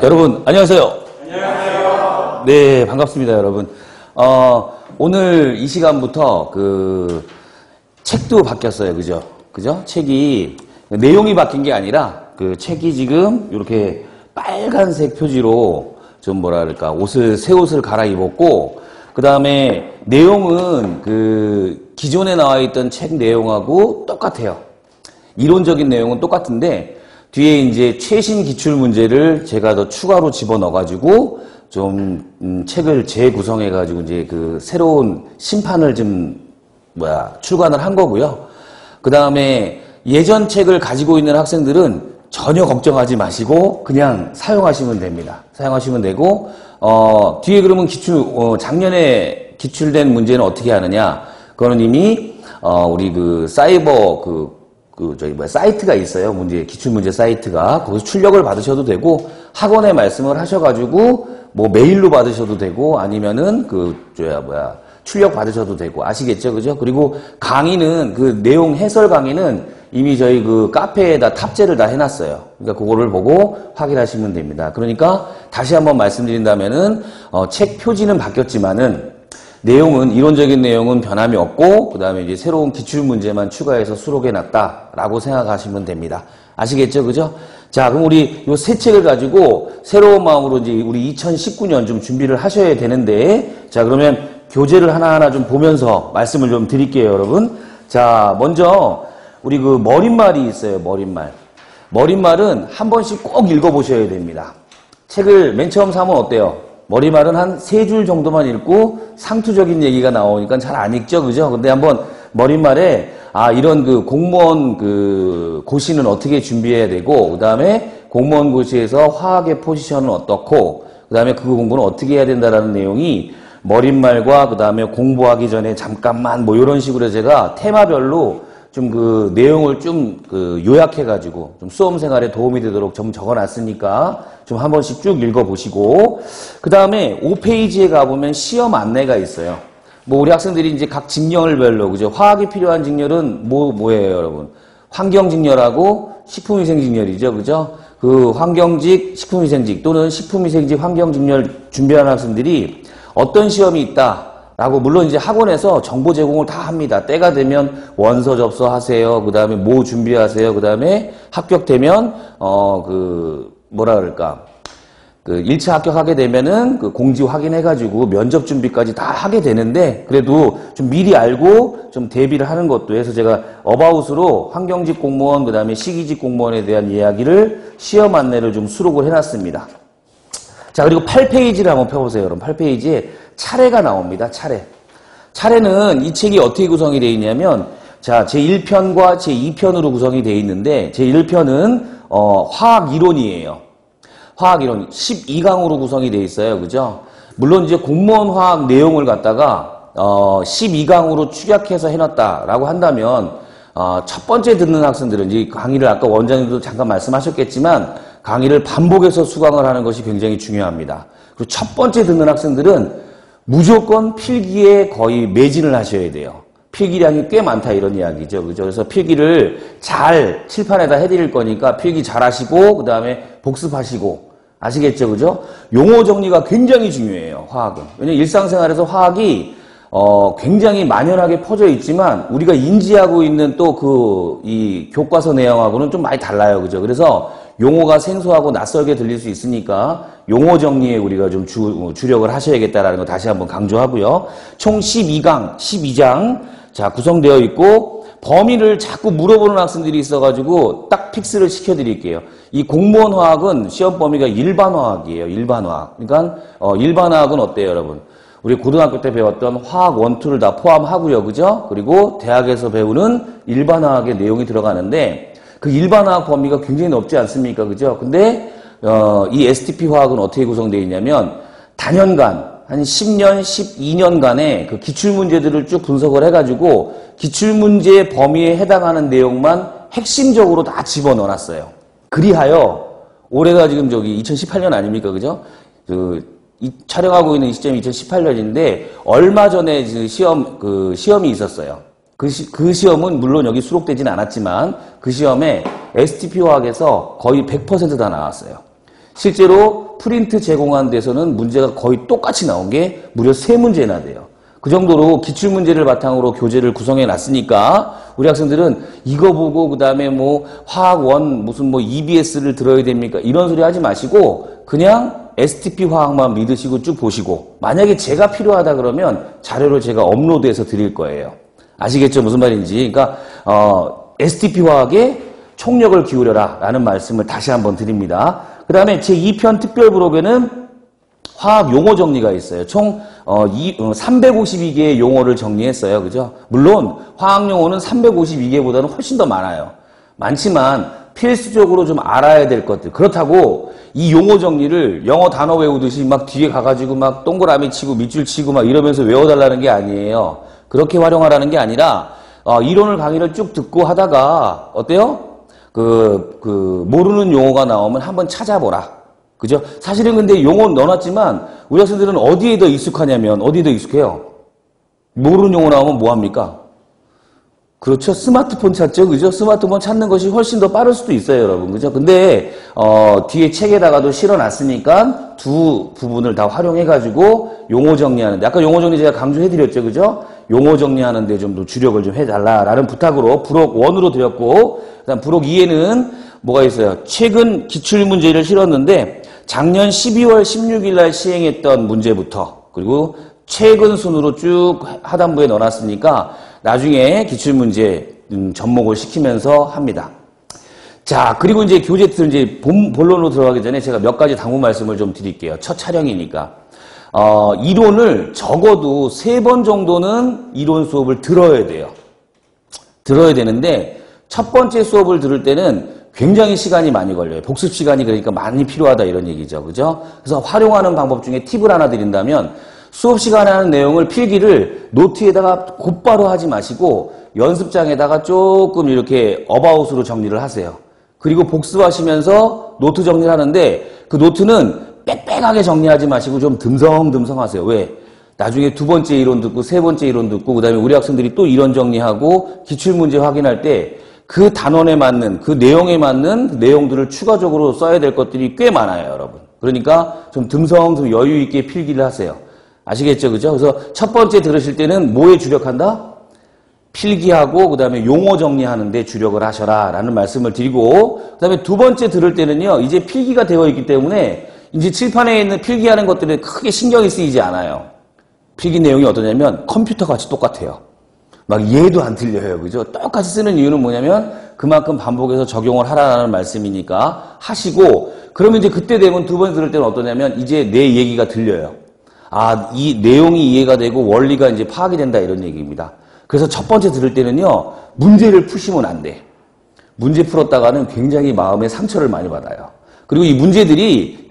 여러분 안녕하세요. 안녕하세요. 네, 반갑습니다, 여러분. 오늘 이 시간부터 그 책도 바뀌었어요, 그죠? 책이 내용이 바뀐 게 아니라 그 책이 지금 이렇게 빨간색 표지로 좀 뭐랄까 새 옷을 갈아입었고, 그 다음에 내용은 그 기존에 나와 있던 책 내용하고 똑같아요. 이론적인 내용은 똑같은데 뒤에 이제 최신 기출 문제를 제가 더 추가로 집어넣어가지고 좀 책을 재구성해가지고 이제 그 새로운 심판을 좀 출간을 한 거고요. 그 다음에 예전 책을 가지고 있는 학생들은 전혀 걱정하지 마시고 그냥 사용하시면 됩니다. 사용하시면 되고, 뒤에 그러면 작년에 기출된 문제는 어떻게 하느냐? 그거는 이미, 우리 그 사이버 사이트가 있어요. 기출문제 사이트가. 거기서 출력을 받으셔도 되고, 학원에 말씀을 하셔가지고, 뭐 메일로 받으셔도 되고, 아니면은 출력 받으셔도 되고, 아시겠죠? 그죠? 그리고 강의는, 그 내용 해설 강의는 이미 저희 그 카페에다 탑재를 다 해놨어요. 그러니까 그거를 보고 확인하시면 됩니다. 그러니까 다시 한번 말씀드린다면은, 책 표지는 바뀌었지만은, 내용은, 이론적인 내용은 변함이 없고, 그 다음에 이제 새로운 기출문제만 추가해서 수록해놨다라고 생각하시면 됩니다. 아시겠죠? 그죠? 자, 그럼 우리 요 새 책을 가지고 새로운 마음으로 이제 우리 2019년 좀 준비를 하셔야 되는데, 자, 그러면 교재를 하나하나 좀 보면서 말씀을 좀 드릴게요, 여러분. 자, 먼저, 우리 그 머릿말이 있어요, 머릿말. 머릿말은 한 번씩 꼭 읽어보셔야 됩니다. 책을 맨 처음 사면 어때요? 머리말은 한 3줄 정도만 읽고 상투적인 얘기가 나오니까 잘 안 읽죠, 그죠? 근데 한번 머릿말에, 이런 그 공무원 그 고시는 어떻게 준비해야 되고, 그 다음에 공무원 고시에서 화학의 포지션은 어떻고, 그 다음에 그 공부는 어떻게 해야 된다라는 내용이 머릿말과 그 다음에 공부하기 전에 잠깐만 뭐 이런 식으로 제가 테마별로 좀 그 내용을 좀 그 요약해가지고 좀 수험 생활에 도움이 되도록 좀 적어놨으니까 좀 한 번씩 쭉 읽어보시고, 그 다음에 5페이지에 가보면 시험 안내가 있어요. 뭐 우리 학생들이 이제 각 직렬별로, 그죠? 화학이 필요한 직렬은 뭐예요, 여러분? 환경직렬하고 식품위생직렬이죠, 그죠? 그 환경직, 식품위생직 또는 식품위생직, 환경직렬 준비하는 학생들이 어떤 시험이 있다 라고, 물론 이제 학원에서 정보 제공을 다 합니다. 때가 되면 원서 접수하세요. 그 다음에 뭐 준비하세요. 그 다음에 합격되면, 1차 합격하게 되면은 그 공지 확인해가지고 면접 준비까지 다 하게 되는데, 그래도 좀 미리 알고 좀 대비를 하는 것도 해서 제가 어바웃으로 환경직 공무원, 그 다음에 시기직 공무원에 대한 이야기를 시험 안내를 좀 수록을 해놨습니다. 자, 그리고 8페이지를 한번 펴보세요, 여러분. 8페이지에 차례가 나옵니다. 차례는 이 책이 어떻게 구성이 되어 있냐면, 자, 제1편과 제2편으로 구성이 되어 있는데, 제1편은, 화학 이론이에요. 화학 이론. 12강으로 구성이 되어 있어요. 그죠? 물론 이제 공무원 화학 내용을 갖다가, 12강으로 축약해서 해놨다라고 한다면, 첫 번째 듣는 학생들은 이제 강의를 아까 원장님도 잠깐 말씀하셨겠지만, 강의를 반복해서 수강을 하는 것이 굉장히 중요합니다. 그리고 첫 번째 듣는 학생들은 무조건 필기에 거의 매진을 하셔야 돼요. 필기량이 꽤 많다 이런 이야기죠. 그죠? 그래서 필기를 잘 칠판에다 해드릴 거니까 필기 잘 하시고, 그 다음에 복습하시고, 아시겠죠? 그죠? 용어 정리가 굉장히 중요해요, 화학은. 왜냐면 일상생활에서 화학이 굉장히 만연하게 퍼져 있지만 우리가 인지하고 있는 또 이 교과서 내용하고는 좀 많이 달라요. 그죠? 그래서 용어가 생소하고 낯설게 들릴 수 있으니까 용어 정리에 우리가 좀 주력을 하셔야겠다라는 거 다시 한번 강조하고요. 총 12장, 자, 구성되어 있고, 범위를 자꾸 물어보는 학생들이 있어가지고 딱 픽스를 시켜드릴게요. 이 공무원 화학은 시험 범위가 일반화학이에요. 일반화학. 그러니까, 일반화학은 어때요, 여러분? 우리 고등학교 때 배웠던 화학 1, 2를 다 포함하고요. 그죠? 그리고 대학에서 배우는 일반화학의 내용이 들어가는데, 그 일반화학 범위가 굉장히 넓지 않습니까? 그죠? 근데, 이 STP 화학은 어떻게 구성되어 있냐면, 단연간, 한 10년, 12년간의 그 기출문제들을 쭉 분석을 해가지고, 기출문제 범위에 해당하는 내용만 핵심적으로 다 집어넣어놨어요. 그리하여, 올해가 지금 2018년 아닙니까? 그죠? 촬영하고 있는 시점이 2018년인데, 얼마 전에 시험이 있었어요. 그 시험은 물론 여기 수록되진 않았지만 그 시험에 STP 화학에서 거의 100% 다 나왔어요. 실제로 프린트 제공한 데서는 문제가 거의 똑같이 나온 게 무려 3문제나 돼요. 그 정도로 기출문제를 바탕으로 교재를 구성해 놨으니까 우리 학생들은 이거 보고 그 다음에 뭐 화학 원 무슨 뭐 EBS를 들어야 됩니까? 이런 소리 하지 마시고 그냥 STP 화학만 믿으시고 쭉 보시고 만약에 제가 필요하다 그러면 자료를 제가 업로드해서 드릴 거예요. 아시겠죠? 무슨 말인지. 그러니까 STP 화학에 총력을 기울여라 라는 말씀을 다시 한번 드립니다. 그 다음에 제2편 특별부록에는 화학 용어 정리가 있어요. 총 352개의 용어를 정리했어요. 그죠? 물론 화학 용어는 352개보다는 훨씬 더 많아요. 많지만 필수적으로 좀 알아야 될 것들. 그렇다고 이 용어 정리를 영어 단어 외우듯이 막 뒤에 가가지고 막 동그라미 치고 밑줄 치고 막 이러면서 외워달라는 게 아니에요. 그렇게 활용하라는 게 아니라 이론을 강의를 쭉 듣고 하다가 어때요? 모르는 용어가 나오면 한번 찾아보라. 그죠? 사실은 근데 용어 넣어놨지만 우리 학생들은 어디에 더 익숙하냐면 어디에 더 익숙해요? 모르는 용어 나오면 뭐합니까? 그렇죠. 스마트폰 찾죠. 그죠? 스마트폰 찾는 것이 훨씬 더 빠를 수도 있어요, 여러분. 그죠? 근데, 뒤에 책에다가도 실어놨으니까 두 부분을 다 활용해가지고 용어 정리하는데, 아까 용어 정리 제가 강조해드렸죠. 그죠? 용어 정리하는데 좀 더 주력을 좀 해달라라는 부탁으로 부록 1으로 드렸고, 그 다음 부록 2에는 뭐가 있어요? 최근 기출문제를 실었는데, 작년 12월 16일 날 시행했던 문제부터, 그리고 최근 순으로 쭉 하단부에 넣어놨으니까, 나중에 기출문제 접목을 시키면서 합니다. 자, 그리고 이제 교재 이제 본론으로 들어가기 전에 제가 몇 가지 당부 말씀을 좀 드릴게요. 첫 촬영이니까. 이론을 적어도 3번 정도는 이론 수업을 들어야 돼요. 들어야 되는데, 첫 번째 수업을 들을 때는 굉장히 시간이 많이 걸려요. 복습 시간이 그러니까 많이 필요하다 이런 얘기죠. 그죠? 그래서 활용하는 방법 중에 팁을 하나 드린다면, 수업 시간에 하는 내용을 필기를 노트에다가 곧바로 하지 마시고 연습장에다가 조금 이렇게 어바웃으로 정리를 하세요. 그리고 복습하시면서 노트 정리를 하는데 그 노트는 빽빽하게 정리하지 마시고 좀 듬성듬성 하세요. 왜? 나중에 2번째 이론 듣고 3번째 이론 듣고 그 다음에 우리 학생들이 또 이론 정리하고 기출문제 확인할 때 그 단원에 맞는 그 내용에 맞는 내용들을 추가적으로 써야 될 것들이 꽤 많아요, 여러분. 그러니까 좀 듬성듬성 여유 있게 필기를 하세요. 아시겠죠? 그죠? 그래서 첫 번째 들으실 때는 뭐에 주력한다? 필기하고 그 다음에 용어 정리하는 데 주력을 하셔라 라는 말씀을 드리고 그 다음에 2번째 들을 때는요 이제 필기가 되어 있기 때문에 이제 칠판에 있는 필기하는 것들에 크게 신경이 쓰이지 않아요. 필기 내용이 어떠냐면 컴퓨터 같이 똑같아요. 막 얘도 안 틀려요. 그죠? 똑같이 쓰는 이유는 뭐냐면 그만큼 반복해서 적용을 하라는 말씀이니까 하시고 그러면 이제 그때 되면 2번 들을 때는 어떠냐면 이제 내 얘기가 들려요. 아, 이 내용이 이해가 되고 원리가 이제 파악이 된다 이런 얘기입니다. 그래서 첫 번째 들을 때는요, 문제를 푸시면 안 돼. 문제 풀었다가는 굉장히 마음에 상처를 많이 받아요. 그리고 이 문제들이